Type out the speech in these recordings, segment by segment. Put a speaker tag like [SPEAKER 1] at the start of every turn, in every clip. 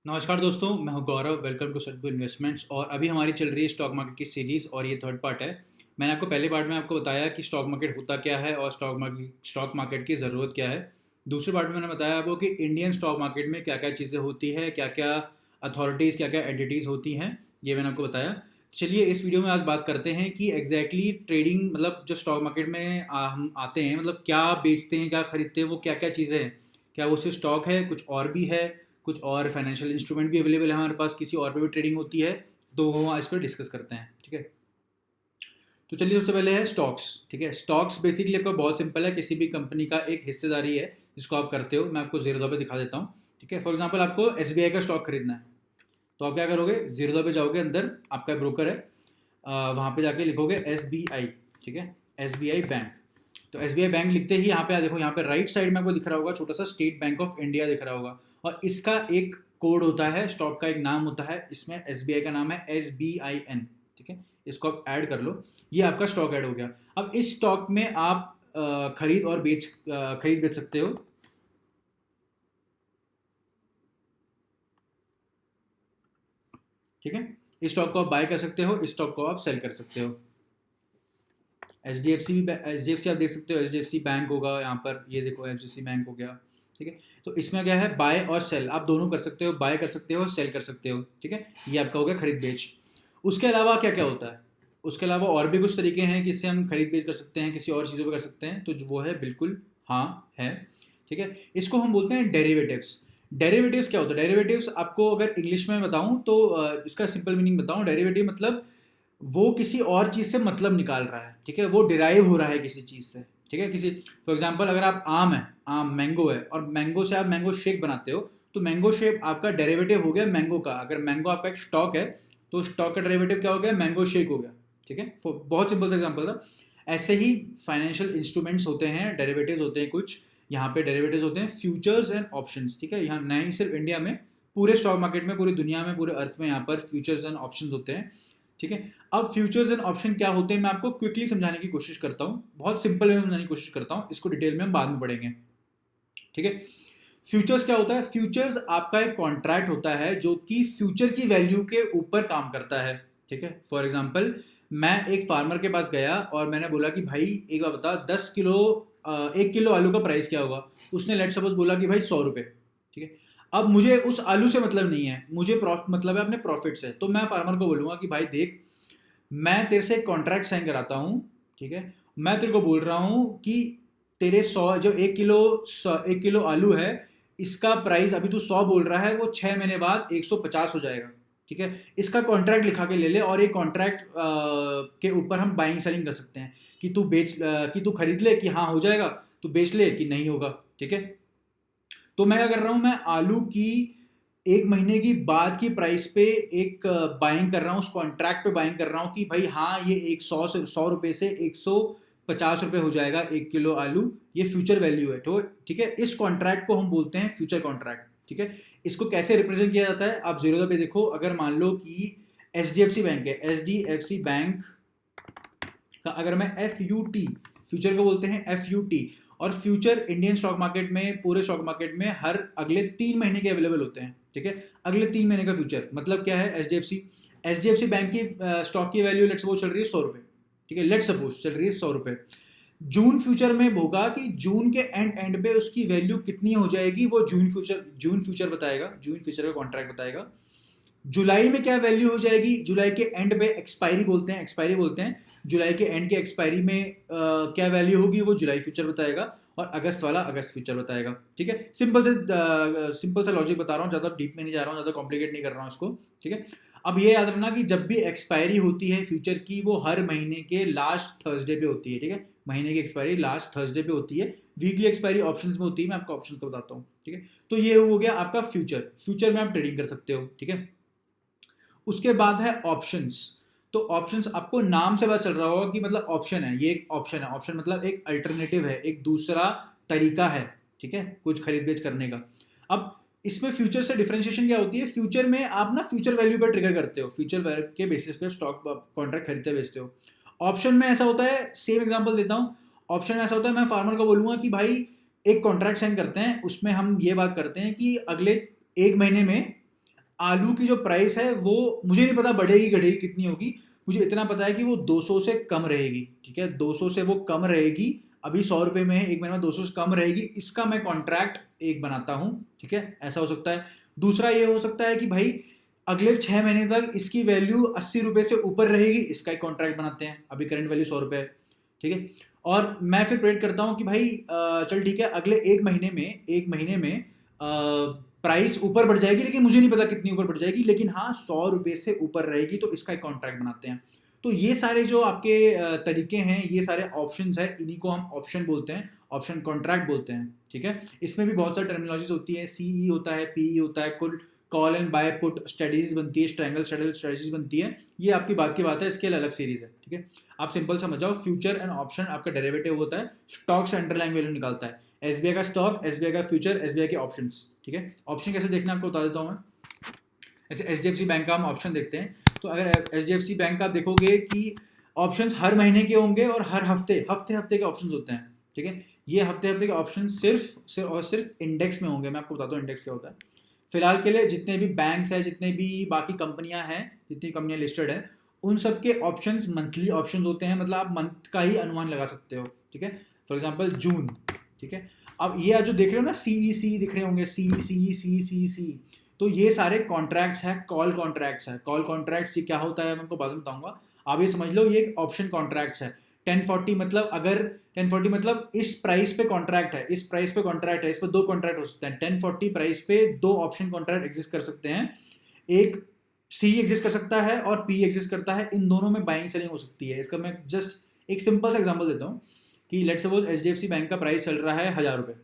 [SPEAKER 1] नमस्कार दोस्तों, मैं हूं गौरव। Welcome to Satguru investments. और अभी हमारी चल रही है स्टॉक मार्केट की सीरीज़ और ये थर्ड पार्ट है। मैंने आपको पहले पार्ट में आपको बताया कि स्टॉक मार्केट होता क्या है और स्टॉक मार्केट की ज़रूरत क्या है। दूसरे पार्ट में मैंने बताया आपको कि इंडियन स्टॉक मार्केट में क्या क्या चीज़ें होती है, क्या क्या अथॉरिटीज़, क्या क्या एंटिटीज़ होती हैं, ये मैंने आपको बताया। चलिए इस वीडियो में आज बात करते हैं कि एग्जैक्टली ट्रेडिंग मतलब जो स्टॉक मार्केट में हम आते हैं, मतलब क्या बेचते हैं, क्या खरीदते हैं, वो क्या क्या चीज़ें हैं। क्या वो सिर्फ स्टॉक है, कुछ और भी है, कुछ और फाइनेंशियल इंस्ट्रूमेंट भी अवेलेबल है हमारे पास, किसी और पे भी ट्रेडिंग होती है, तो वो आज पर डिस्कस करते हैं। ठीक है, तो चलिए सबसे पहले है स्टॉक्स। ठीक है, स्टॉक्स बेसिकली आपका बहुत सिंपल है, किसी भी कंपनी का एक हिस्सेदारी है जिसको आप करते हो। मैं आपको जीरो दो पे दिखा देता हूँ। ठीक है, फॉर एग्जाम्पल आपको एसबीआई का स्टॉक खरीदना है, तो आप क्या करोगे, जीरो दो पे जाओगे, अंदर आपका ब्रोकर है, वहाँ पे जाके लिखोगे एस बी आई। ठीक है, एस बी आई बैंक। तो एस बी आई बैंक लिखते ही यहाँ पे देखो, यहाँ पे राइट साइड में आपको दिख रहा होगा छोटा सा स्टेट बैंक ऑफ इंडिया दिख रहा होगा, और इसका एक कोड होता है, स्टॉक का एक नाम होता है, इसमें एस बी आई का नाम है एस बी आई एन। ठीक है, इसको आप ऐड कर लो, ये आपका स्टॉक ऐड हो गया। अब इस स्टॉक में आप खरीद बेच सकते हो। ठीक है, इस स्टॉक को आप बाय कर सकते हो, इस स्टॉक को आप सेल कर सकते हो। एच डी एफ सी आप देख सकते हो, H D F C bank होगा यहाँ पर, ये देखो H D F C bank हो गया। ठीक है, तो इसमें क्या है, बाय और सेल आप दोनों कर सकते हो, बाय कर सकते हो, सेल कर सकते हो। ठीक है, ये आपका हो गया खरीद बेच। उसके अलावा क्या क्या होता है, उसके अलावा और भी कुछ तरीके हैं जिससे हम खरीद बेच कर सकते हैं, किसी और चीज़ों पर कर सकते हैं, तो वो है बिल्कुल हाँ है। ठीक है, इसको हम बोलते हैं डेरिवेटिव्स। डेरिवेटिव्स क्या होता है, डेरिवेटिव्स आपको अगर इंग्लिश में बताऊं तो इसका सिंपल मीनिंग बताऊं, डेरिवेटिव मतलब वो किसी और चीज़ से मतलब निकाल रहा है। ठीक है, वो डिराइव हो रहा है किसी चीज़ से। ठीक है, किसी फॉर एग्जांपल अगर आप आम है, आम मैंगो है, और मैंगो से आप मैंगो शेक बनाते हो, तो मैंगो शेक आपका डेरिवेटिव हो गया मैंगो का। अगर मैंगो आपका एक स्टॉक है, तो स्टॉक का डेरिवेटिव क्या हो गया, मैंगो शेक हो गया। ठीक है, बहुत सिंपल सा एग्जाम्पल था। ऐसे ही फाइनेंशियल इंस्ट्रूमेंट्स होते हैं, डेरिवेटिव्स होते हैं कुछ। यहाँ पे डेरिवेटिव्स होते हैं फ्यूचर्स एंड ऑप्शंस। ठीक है, यहाँ नहीं सिर्फ इंडिया में, पूरे स्टॉक मार्केट में, पूरी दुनिया में, पूरे अर्थ में यहाँ पर फ्यूचर्स एंड ऑप्शंस होते हैं। ठीक है, अब फ्यूचर्स एंड ऑप्शन क्या होते हैं मैं आपको क्विकली समझाने की कोशिश करता हूँ, बहुत सिंपल में समझाने की कोशिश करता हूँ, इसको डिटेल में हम बाद में पढ़ेंगे। ठीक है, फ्यूचर्स क्या होता है, फ्यूचर्स आपका एक कॉन्ट्रैक्ट होता है जो कि फ्यूचर की वैल्यू के ऊपर काम करता है। ठीक है, फॉर एग्जाम्पल मैं एक फार्मर के पास गया और मैंने बोला कि भाई एक बार बता, 10 किलो 1 किलो आलू का प्राइस क्या होगा। उसने लेट सपोज बोला कि भाई 100 रुपये। ठीक है, अब मुझे उस आलू से मतलब नहीं है, मुझे प्रॉफिट मतलब है अपने प्रॉफिट से। तो मैं फार्मर को बोलूँगा कि भाई देख, मैं तेरे से एक कॉन्ट्रैक्ट साइन कराता हूँ। ठीक है, मैं तेरे को बोल रहा हूँ कि तेरे 100 जो 1 किलो आलू है, इसका प्राइस अभी तू 100 बोल रहा है, वो 6 महीने बाद 150 हो जाएगा। ठीक है, इसका कॉन्ट्रैक्ट लिखा के ले ले, और एक कॉन्ट्रैक्ट के ऊपर हम बाइंग सेलिंग कर सकते हैं कि कि तू खरीद ले, कि हाँ हो जाएगा, तू बेच ले कि नहीं होगा। ठीक है, तो मैं क्या कर रहा हूँ, मैं आलू की 1 महीने की बाद की प्राइस पे एक बाइंग कर रहा हूँ, उस कॉन्ट्रैक्ट पे बाइंग कर रहा हूँ कि भाई हाँ ये एक 100 रुपये से 150 रुपये हो जाएगा 1 किलो आलू, ये फ्यूचर वैल्यू है। तो ठीक है, इस कॉन्ट्रैक्ट को हम बोलते हैं फ्यूचर कॉन्ट्रैक्ट। ठीक है, इसको कैसे रिप्रेजेंट किया जाता है, आप जीरो पे देखो, अगर मान लो कि H D F C bank है, H D F C bank का अगर मैं एफ यू टी, फ्यूचर को बोलते हैं एफ यू टी, और फ्यूचर इंडियन स्टॉक मार्केट में, पूरे स्टॉक मार्केट में हर अगले 3 महीने के अवेलेबल होते हैं। ठीक है, अगले 3 महीने का फ्यूचर मतलब क्या है, H D F C bank की स्टॉक की वैल्यू लेट सपोज चल रही है 100 रुपये। ठीक है, लेट सपोज चल रही है 100 रुपये। जून फ्यूचर में होगा कि जून के एंड पे उसकी वैल्यू कितनी हो जाएगी, वो जून फ्यूचर बताएगा, जून फ्यूचर का कॉन्ट्रैक्ट बताएगा। जुलाई में क्या वैल्यू हो जाएगी, जुलाई के एंड पे एक्सपायरी बोलते हैं, जुलाई के एंड के एक्सपायरी में क्या वैल्यू होगी, वो जुलाई फ्यूचर बताएगा, और अगस्त वाला अगस्त फ्यूचर बताएगा। ठीक है, सिंपल सा लॉजिक बता रहा हूँ, ज़्यादा डीप में नहीं जा रहा हूँ, ज़्यादा कॉम्प्लिकेट नहीं कर रहा हूँ इसको। ठीक है, अब ये याद रखना कि जब भी एक्सपायरी होती है फ्यूचर की, वो हर महीने के लास्ट थर्सडे पे होती है। ठीक है, महीने की एक्सपायरी लास्ट थर्सडे पे होती है। वीकली एक्सपायरी ऑप्शंस में होती है, मैं आपको ऑप्शंस को बताता हूँ। ठीक है, तो ये हो गया आपका फ्यूचर में आप ट्रेडिंग कर सकते हो। ठीक है, उसके बाद है ऑप्शंस। तो ऑप्शंस आपको नाम से पता चल रहा होगा कि मतलब ऑप्शन है, ये एक ऑप्शन है, ऑप्शन मतलब एक अल्टरनेटिव है, एक दूसरा तरीका है। ठीक है, कुछ खरीद बेच करने का। अब इसमें फ्यूचर से डिफरेंशिएशन क्या होती है, फ्यूचर में आप ना फ्यूचर वैल्यू पर ट्रिगर करते हो, फ्यूचर वैल्यू के बेसिस पे स्टॉक कॉन्ट्रैक्ट खरीदते बेचते हो। ऑप्शन में ऐसा होता है, सेम एग्जांपल देता हूँ, ऑप्शन में ऐसा होता है, मैं फार्मर को बोलूंगा कि भाई एक कॉन्ट्रैक्ट साइन करते हैं, उसमें हम ये बात करते हैं कि अगले 1 महीने में आलू की जो प्राइस है वो मुझे नहीं पता बढ़ेगी घटेगी कितनी होगी, मुझे इतना पता है कि वो 200 से कम रहेगी, ठीक है, 200 से वो कम रहेगी। अभी 100 रुपये में है, एक महीने में 200 से कम रहेगी, इसका मैं कॉन्ट्रैक्ट एक बनाता हूँ, ठीक है, ऐसा हो सकता है। दूसरा ये हो सकता है कि भाई अगले 6 महीने तक इसकी वैल्यू 80 रुपये से ऊपर रहेगी, इसका एक कॉन्ट्रैक्ट बनाते हैं, अभी करंट वैल्यू 100 रुपये है, ठीक है। और मैं फिर प्रेडिक्ट करता हूँ कि भाई चल ठीक है, अगले एक महीने में प्राइस ऊपर बढ़ जाएगी, लेकिन मुझे नहीं पता कितनी ऊपर बढ़ जाएगी, लेकिन हाँ 100 रुपये से ऊपर रहेगी, तो इसका एक कॉन्ट्रैक्ट बनाते हैं। तो ये सारे जो आपके तरीके हैं, ये सारे ऑप्शंस हैं, इन्हीं को हम ऑप्शन बोलते हैं, ऑप्शन कॉन्ट्रैक्ट बोलते हैं, ठीक है। इसमें भी बहुत सारी टर्मिनोलॉजीज होती है, सीई होता है, पीई होता है, कुल call and buy put studies बनती है, स्ट्रैंगल शटल स्ट्रेटजीज बनती है, ये आपकी बात की बात है, इसके अलग सीरीज है, ठीक है। आप सिंपल समझ जाओ, फ्यूचर एंड ऑप्शन आपका डेरिवेटिव होता है, स्टॉक से अंडरलाइन वैल्यू निकालता है, एसबीआई का स्टॉक, एसबीआई का फ्यूचर, एसबीआई के ऑप्शंस, ठीक है। ऑप्शन कैसे देखना आपको बता देता हूँ मैं। ऐसे एचडीएफसी बैंक का हम ऑप्शन देखते हैं, तो अगर एचडीएफसी बैंक का आप देखोगे कि ऑप्शंस हर महीने के होंगे और हर हफ्ते हफ्ते के ऑप्शंस होते हैं, ठीक है। ये हफ्ते के ऑप्शन सिर्फ इंडेक्स में होंगे, मैं आपको बताता हूँ इंडेक्स क्या होता है। फिलहाल के लिए जितने भी बैंक्स हैं, जितने भी बाकी कंपनियां हैं, जितनी कंपनियां लिस्टेड है, उन सब के ऑप्शंस मंथली ऑप्शंस होते हैं, मतलब आप मंथ का ही अनुमान लगा सकते हो, ठीक है। फॉर एग्जांपल जून, ठीक है। अब ये जो देख रहे हो ना, सी दिख रहे होंगे, सी, तो ये सारे कॉन्ट्रैक्ट्स हैं, कॉल कॉन्ट्रैक्ट्स है। कॉल कॉन्ट्रैक्ट्स ये क्या होता है मैं आपको बाद में बताऊंगा, आप ये समझ लो, ये ऑप्शन कॉन्ट्रैक्ट्स है। 1040 मतलब, अगर 1040 मतलब इस प्राइस पे कॉन्ट्रैक्ट है, इस प्राइस पे कॉन्ट्रैक्ट है, इस पे दो कॉन्ट्रैक्ट हो सकते हैं। 1040 प्राइस पे दो ऑप्शन कॉन्ट्रैक्ट एग्जिस्ट कर सकते हैं, एक सी एग्जिस्ट कर सकता है और पी एग्जिस्ट करता है, इन दोनों में बाइंग सेलिंग हो सकती है। इसका मैं जस्ट एक सिंपल सा एग्जांपल देता हूँ कि लेट्स सपोज एचडीएफसी बैंक का प्राइस चल रहा है 1000 रुपये,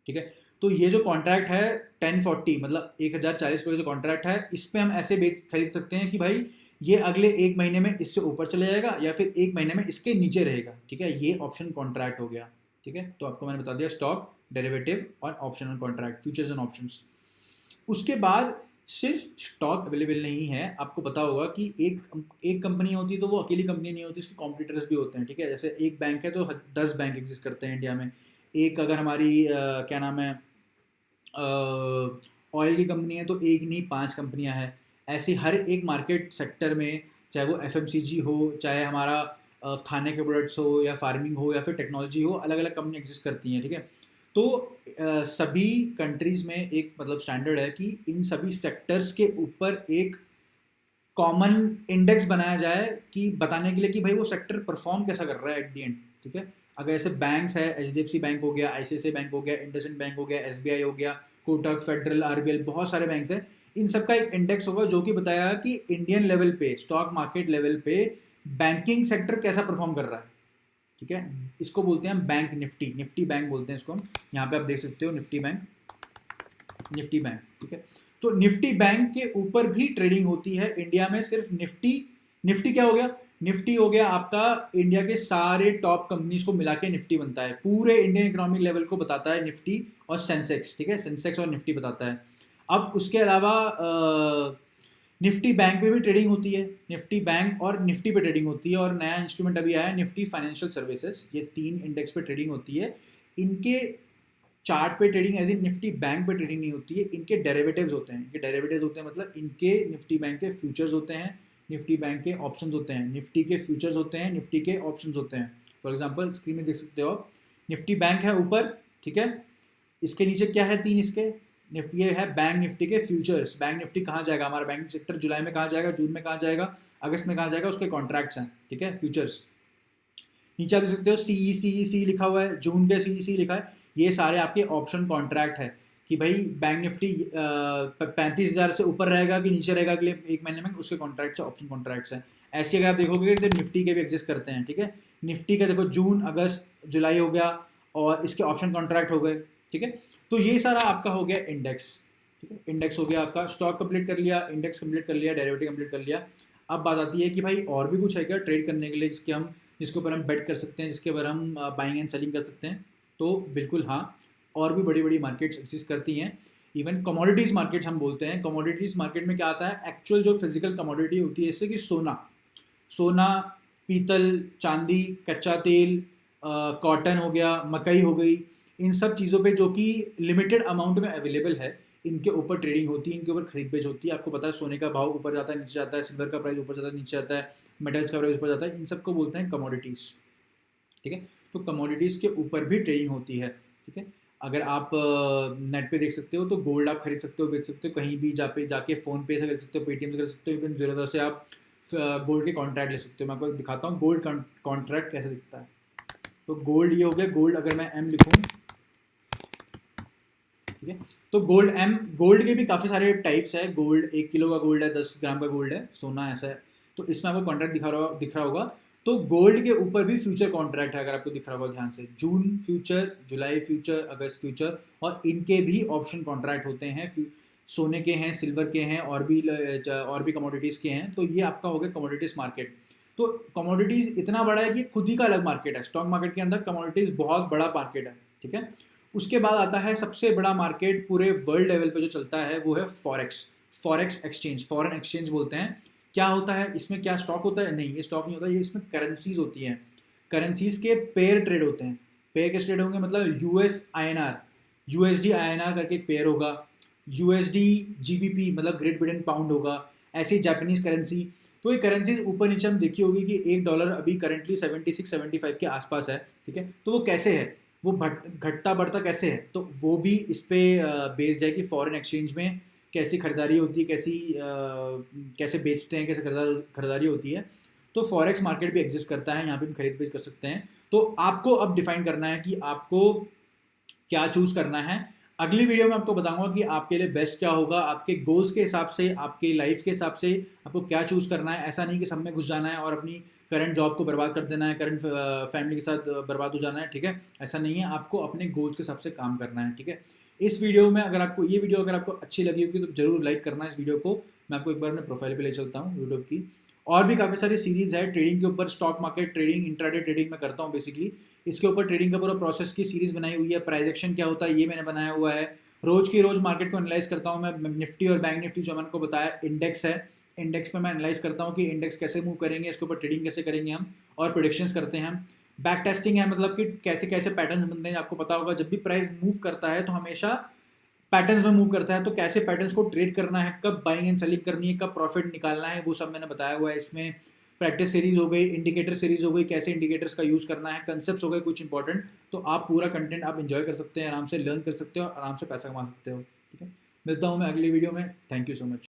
[SPEAKER 1] ठीक है। तो ये जो कॉन्ट्रैक्ट है 1040 मतलब 1040 रुपये जो कॉन्ट्रैक्ट है, इस पे हम ऐसे खरीद सकते हैं कि भाई ये अगले एक महीने में इससे ऊपर चले जाएगा या फिर एक महीने में इसके नीचे रहेगा, ठीक है। ये ऑप्शन कॉन्ट्रैक्ट हो गया, ठीक है। तो आपको मैंने बता दिया स्टॉक, डेरिवेटिव और option and contract, futures and options. उसके बाद सिर्फ स्टॉक अवेलेबल नहीं है, आपको पता होगा कि एक कंपनी होती है तो वो अकेली कंपनी नहीं होती, उसके कॉम्पिटिटर्स भी होते हैं, ठीक है। जैसे एक बैंक है तो 10 बैंक एग्जिस्ट करते हैं इंडिया में। एक अगर हमारी क्या नाम है, ऑयल की कंपनी है तो एक नहीं 5 कंपनियां हैं। ऐसी हर एक मार्केट सेक्टर में, चाहे वो एफएमसीजी हो, चाहे हमारा खाने के प्रोडक्ट्स हो, या फार्मिंग हो, या फिर टेक्नोलॉजी हो, अलग अलग कंपनी एग्जिस्ट करती हैं, ठीक है। तो सभी कंट्रीज़ में एक मतलब स्टैंडर्ड है कि इन सभी सेक्टर्स के ऊपर एक कॉमन इंडेक्स बनाया जाए कि बताने के लिए कि भाई वो सेक्टर परफॉर्म कैसा कर रहा है एट दी एंड, ठीक है। अगर ऐसे बैंक्स है, एचडीएफसी बैंक हो गया, आईसीआईसीआई बैंक हो गया, इंडसइंड बैंक हो गया, एसबीआई हो गया, कोटक, फेडरल, आरबीएल, बहुत सारे बैंक्स हैं, इन सब का एक इंडेक्स होगा जो कि बताया कि इंडियन लेवल पे, स्टॉक मार्केट लेवल पे बैंकिंग सेक्टर कैसा परफॉर्म कर रहा है, ठीक है। इसको बोलते हैं बैंक निफ्टी बैंक बोलते हैं इसको हम। यहाँ पे आप देख सकते हो निफ्टी बैंक, ठीक है। तो निफ्टी बैंक के ऊपर भी ट्रेडिंग होती है इंडिया में, सिर्फ निफ्टी क्या हो गया, निफ्टी हो गया आपका इंडिया के सारे टॉप कंपनीज को मिला के निफ्टी बनता है, पूरे इंडियन इकोनॉमिक लेवल को बताता है निफ्टी और सेंसेक्स, ठीक है, सेंसेक्स और निफ्टी बताता है। अब उसके अलावा निफ्टी बैंक पे भी ट्रेडिंग होती है, निफ्टी बैंक और निफ्टी पे ट्रेडिंग होती है, और नया इंस्ट्रूमेंट अभी आया है निफ्टी फाइनेंशियल सर्विसेज, ये 3 इंडेक्स पे ट्रेडिंग होती है। इनके चार्ट पे trading as in Nifty bank पे ट्रेडिंग नहीं होती है, इनके डेरिवेटिव्स होते हैं, मतलब इनके निफ्टी बैंक के फ्यूचर्स होते हैं, निफ्टी बैंक के ऑप्शंस होते हैं, निफ्टी के फ्यूचर्स होते हैं, निफ्टी के ऑप्शंस होते हैं। फॉर एग्जांपल स्क्रीन में देख सकते हो आप, निफ्टी बैंक है ऊपर, ठीक है, इसके नीचे क्या है, 3 इसके ये है बैंक निफ्टी के फ्यूचर्स। बैंक निफ्टी कहाँ जाएगा, हमारा बैंक सेक्टर जुलाई में कहाँ जाएगा, जून में कहाँ जाएगा, अगस्त में कहाँ जाएगा, उसके कॉन्ट्रैक्ट्स हैं, ठीक है, फ्यूचर्स। नीचे आप देख सकते हो सीई लिखा हुआ है, जून के सीई लिखा है, ये सारे आपके ऑप्शन कॉन्ट्रैक्ट है कि भाई बैंक निफ्टी 35,000 से ऊपर रहेगा कि नीचे रहेगा अगले एक महीने में, उसके कॉन्ट्रैक्ट्स ऑप्शन कॉन्ट्रैक्ट्स हैं। ऐसे अगर आप देखोगे तो निफ्टी के भी एग्जिस्ट करते हैं, ठीक है। निफ्टी का देखो जून, अगस्त, जुलाई हो गया और इसके ऑप्शन कॉन्ट्रैक्ट हो गए, ठीक है। तो ये सारा आपका हो गया इंडेक्स, ठीक है। इंडेक्स हो गया आपका, स्टॉक कंप्लीट कर लिया, इंडेक्स कंप्लीट कर लिया, डेरिवेटिव कंप्लीट कर लिया। अब बात आती है कि भाई और भी कुछ है क्या ट्रेड करने के लिए जिसके ऊपर हम बेट कर सकते हैं, जिसके ऊपर हम बाइंग एंड सेलिंग कर सकते हैं। तो बिल्कुल हाँ, और भी बड़ी बड़ी मार्केट्स एग्जिस्ट करती हैं। इवन कमोडिटीज़ मार्केट्स हम बोलते हैं। कमोडिटीज़ मार्केट में क्या आता है, एक्चुअल जो फिजिकल कमोडिटी होती है, जैसे कि सोना, पीतल, चांदी, कच्चा तेल, कॉटन हो गया, मकई हो गई, इन सब चीज़ों पे जो कि लिमिटेड अमाउंट में अवेलेबल है, इनके ऊपर ट्रेडिंग होती है, इनके ऊपर खरीद बेच होती है। आपको पता है सोने का भाव ऊपर जाता है नीचे जाता है, सिल्वर का प्राइस ऊपर जाता है नीचे जाता है, मेटल्स का प्राइस ऊपर जाता है, इन सबको बोलते हैं कमोडिटीज़। ठीक है, तो कमोडिटीज़ के ऊपर भी ट्रेडिंग होती है। ठीक है, अगर आप नेट पे देख सकते हो तो गोल्ड आप खरीद सकते हो, बेच सकते हो, कहीं भी जाके फ़ोन पे से खरीद सकते हो, पेटीएम से खरीद सकते हो, इवन ज़रूरत से आप गोल्ड के कॉन्ट्रैक्ट ले सकते हो। मैं आपको दिखाता हूँ गोल्ड कॉन्ट्रैक्ट कैसे दिखता है। तो गोल्ड ये हो गया, गोल्ड अगर मैं एम लिखूँ, ठीक है, तो गोल्ड के भी काफ़ी सारे टाइप्स है। गोल्ड 1 किलो का गोल्ड है, 10 ग्राम का गोल्ड है, सोना ऐसा है। तो इसमें आपको कॉन्ट्रैक्ट दिख रहा होगा। तो गोल्ड के ऊपर भी फ्यूचर कॉन्ट्रैक्ट है, अगर आपको दिख रहा होगा ध्यान से, जून फ्यूचर, जुलाई फ्यूचर, अगस्त फ्यूचर, और इनके भी ऑप्शन कॉन्ट्रैक्ट होते हैं। सोने के हैं, सिल्वर के हैं, और भी कमोडिटीज़ के हैं। तो ये आपका हो गया कमोडिटीज़ मार्केट। तो कमोडिटीज़ इतना बड़ा है कि खुद ही का अलग मार्केट है। स्टॉक मार्केट के अंदर कमोडिटीज़ बहुत बड़ा मार्केट है। ठीक है, उसके बाद आता है सबसे बड़ा मार्केट पूरे वर्ल्ड लेवल पे जो चलता है, वो है फॉरेक्स एक्सचेंज, फॉरेन एक्सचेंज बोलते हैं। क्या होता है इसमें, क्या स्टॉक होता है? नहीं, ये स्टॉक नहीं होता, ये इसमें करेंसीज होती हैं। करेंसीज के पेयर ट्रेड होते हैं। पेयर कैसे ट्रेड होंगे, मतलब यूएसडी आईएनआर करके एक पेयर होगा, यूएसडी जीबीपी मतलब ग्रेट ब्रिटेन पाउंड होगा, ऐसी जापानीज करेंसी। तो ये करेंसीज ऊपर नीचे हम देखी होगी कि $1 अभी करंटली 76-75 के आसपास है। ठीक है, तो वो कैसे है, वो घटता बढ़ता कैसे है, तो वो भी इस पे बेस्ड है कि फॉरेन एक्सचेंज में कैसी खरीदारी होती है, कैसे बेचते हैं, कैसे खरीदारी होती है। तो फॉरेक्स मार्केट भी एग्जिस्ट करता है, यहाँ पे भी खरीद बेच कर सकते हैं। तो आपको अब डिफाइन करना है कि आपको क्या चूज करना है। अगली वीडियो में आपको बताऊंगा कि आपके लिए बेस्ट क्या होगा, आपके गोल्स के हिसाब से, आपके लाइफ के हिसाब से आपको क्या चूज करना है। ऐसा नहीं कि सब में घुस जाना है और अपनी करंट जॉब को बर्बाद कर देना है, करंट फैमिली के साथ बर्बाद हो जाना है। ठीक है, ऐसा नहीं है, आपको अपने गोल्स के हिसाब से काम करना है। ठीक है, इस वीडियो में अगर आपको ये वीडियो अगर आपको अच्छी लगी होगी तो जरूर लाइक करना इस वीडियो को। मैं आपको एक बार अपने प्रोफाइल पे ले चलता हूँ यूट्यूब की। और भी काफ़ी सारी सीरीज है ट्रेडिंग के ऊपर, stock market trading, intraday trading में करता हूँ बेसिकली। इसके ऊपर ट्रेडिंग का पूरा प्रोसेस की सीरीज बनाई हुई है। प्राइस एक्शन क्या होता है ये मैंने बनाया हुआ है। रोज की रोज मार्केट को एनालाइज करता हूँ मैं। निफ्टी और बैंक निफ्टी जो मैंने आपको बताया इंडेक्स है, इंडेक्स में मैं एनालाइज करता हूँ कि इंडेक्स कैसे मूव करेंगे, इसके ऊपर ट्रेडिंग कैसे करेंगे हम, और प्रेडिक्शंस करते हैं हम। बैक टेस्टिंग है, मतलब कि कैसे कैसे पैटर्न बनते हैं। आपको पता होगा जब भी प्राइस मूव करता है तो हमेशा पैटर्न्स में मूव करता है, तो कैसे पैटर्न्स को ट्रेड करना है, कब बाइंग एंड सेलिंग करनी है, कब प्रॉफिट निकालना है, वो सब मैंने बताया हुआ है इसमें। प्रैक्टिस सीरीज हो गई, इंडिकेटर सीरीज हो गई, कैसे इंडिकेटर्स का यूज़ करना है, कंसेप्ट्स हो गए कुछ इंपॉर्टेंट। तो आप पूरा कंटेंट आप इंजॉय कर सकते हैं, आराम से लर्न कर सकते हो, आराम से पैसा कमा सकते हो। ठीक है, मिलता हूँ मैं अगली वीडियो में। Thank you so much.